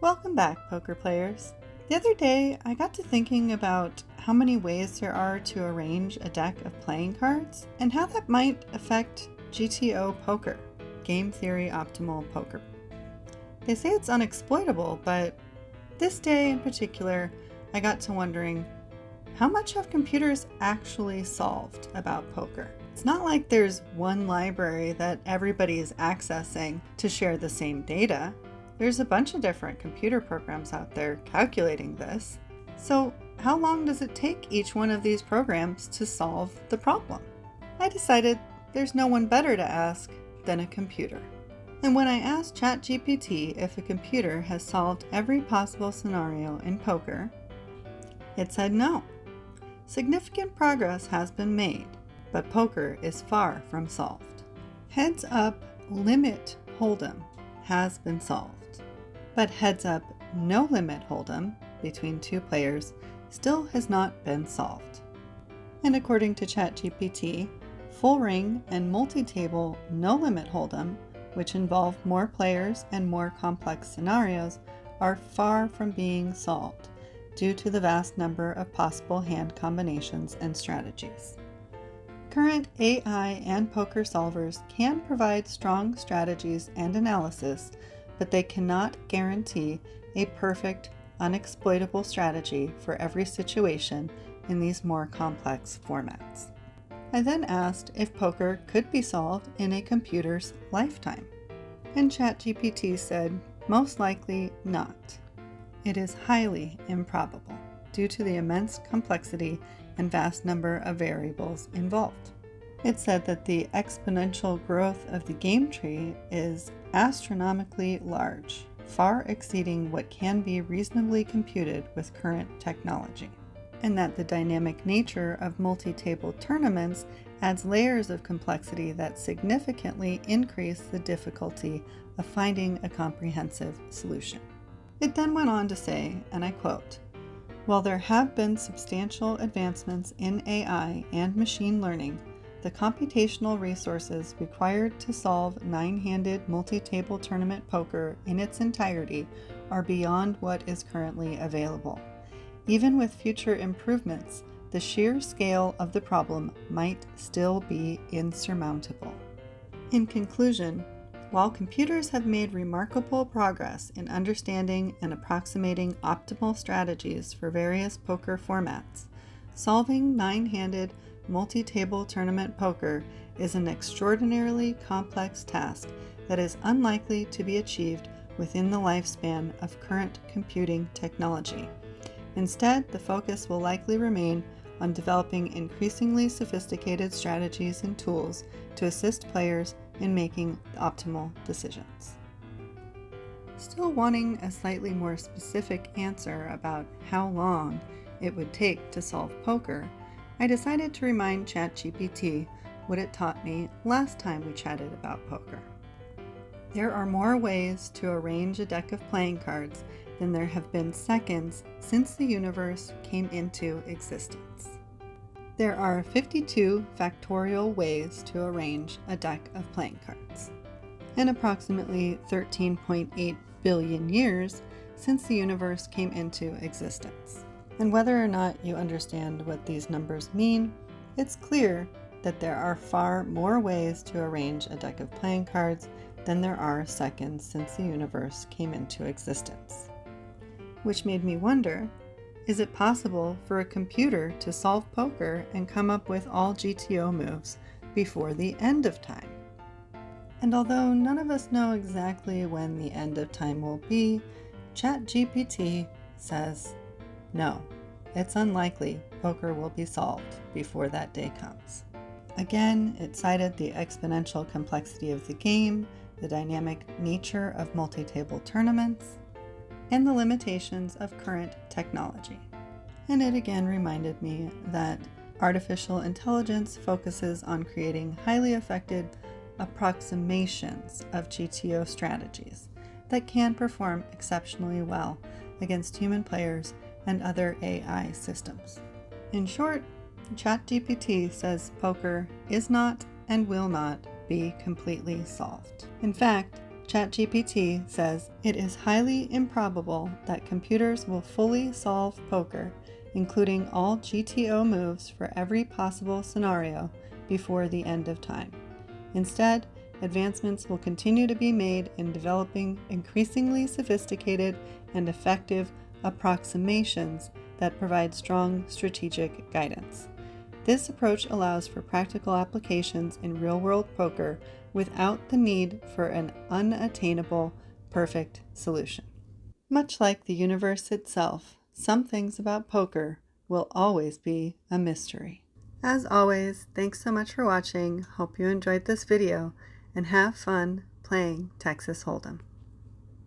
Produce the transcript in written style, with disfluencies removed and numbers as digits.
Welcome back, poker players. The other day, I got to thinking about how many ways there are to arrange a deck of playing cards and how that might affect GTO poker, game theory optimal poker. They say it's unexploitable, but this day in particular, I got to wondering, how much have computers actually solved about poker? It's not like there's one library that everybody is accessing to share the same data. There's a bunch of different computer programs out there calculating this. So how long does it take each one of these programs to solve the problem? I decided there's no one better to ask than a computer. And when I asked ChatGPT if a computer has solved every possible scenario in poker, it said no. Significant progress has been made, but poker is far from solved. Heads up limit hold'em has been solved, but heads up no limit hold'em between two players still has not been solved. And according to ChatGPT, full ring and multi-table no limit hold'em, which involve more players and more complex scenarios, are far from being solved due to the vast number of possible hand combinations and strategies. Current AI and poker solvers can provide strong strategies and analysis, but they cannot guarantee a perfect, unexploitable strategy for every situation in these more complex formats. I then asked if poker could be solved in a computer's lifetime, and ChatGPT said, most likely not. It is highly improbable due to the immense complexity and vast number of variables involved. It said that the exponential growth of the game tree is astronomically large, far exceeding what can be reasonably computed with current technology, and that the dynamic nature of multi-table tournaments adds layers of complexity that significantly increase the difficulty of finding a comprehensive solution. It then went on to say, and I quote, "While there have been substantial advancements in AI and machine learning, the computational resources required to solve nine-handed multi-table tournament poker in its entirety are beyond what is currently available. Even with future improvements, the sheer scale of the problem might still be insurmountable." In conclusion, while computers have made remarkable progress in understanding and approximating optimal strategies for various poker formats, solving nine-handed multi-table tournament poker is an extraordinarily complex task that is unlikely to be achieved within the lifespan of current computing technology. Instead, the focus will likely remain on developing increasingly sophisticated strategies and tools to assist players in making optimal decisions. Still wanting a slightly more specific answer about how long it would take to solve poker, I decided to remind ChatGPT what it taught me last time we chatted about poker. There are more ways to arrange a deck of playing cards than there have been seconds since the universe came into existence. There are 52 factorial ways to arrange a deck of playing cards, and approximately 13.8 billion years since the universe came into existence. And whether or not you understand what these numbers mean, it's clear that there are far more ways to arrange a deck of playing cards than there are seconds since the universe came into existence. Which made me wonder, is it possible for a computer to solve poker and come up with all GTO moves before the end of time? And although none of us know exactly when the end of time will be, ChatGPT says, no, it's unlikely poker will be solved before that day comes. Again, it cited the exponential complexity of the game, the dynamic nature of multi-table tournaments, and the limitations of current technology. And it again reminded me that artificial intelligence focuses on creating highly effective approximations of GTO strategies that can perform exceptionally well against human players and other AI systems. In short, ChatGPT says poker is not and will not be completely solved. In fact, ChatGPT says it is highly improbable that computers will fully solve poker, including all GTO moves for every possible scenario, before the end of time. Instead, advancements will continue to be made in developing increasingly sophisticated and effective approximations that provide strong strategic guidance. This approach allows for practical applications in real-world poker without the need for an unattainable, perfect solution. Much like the universe itself, some things about poker will always be a mystery. As always, thanks so much for watching. Hope you enjoyed this video and have fun playing Texas Hold'em.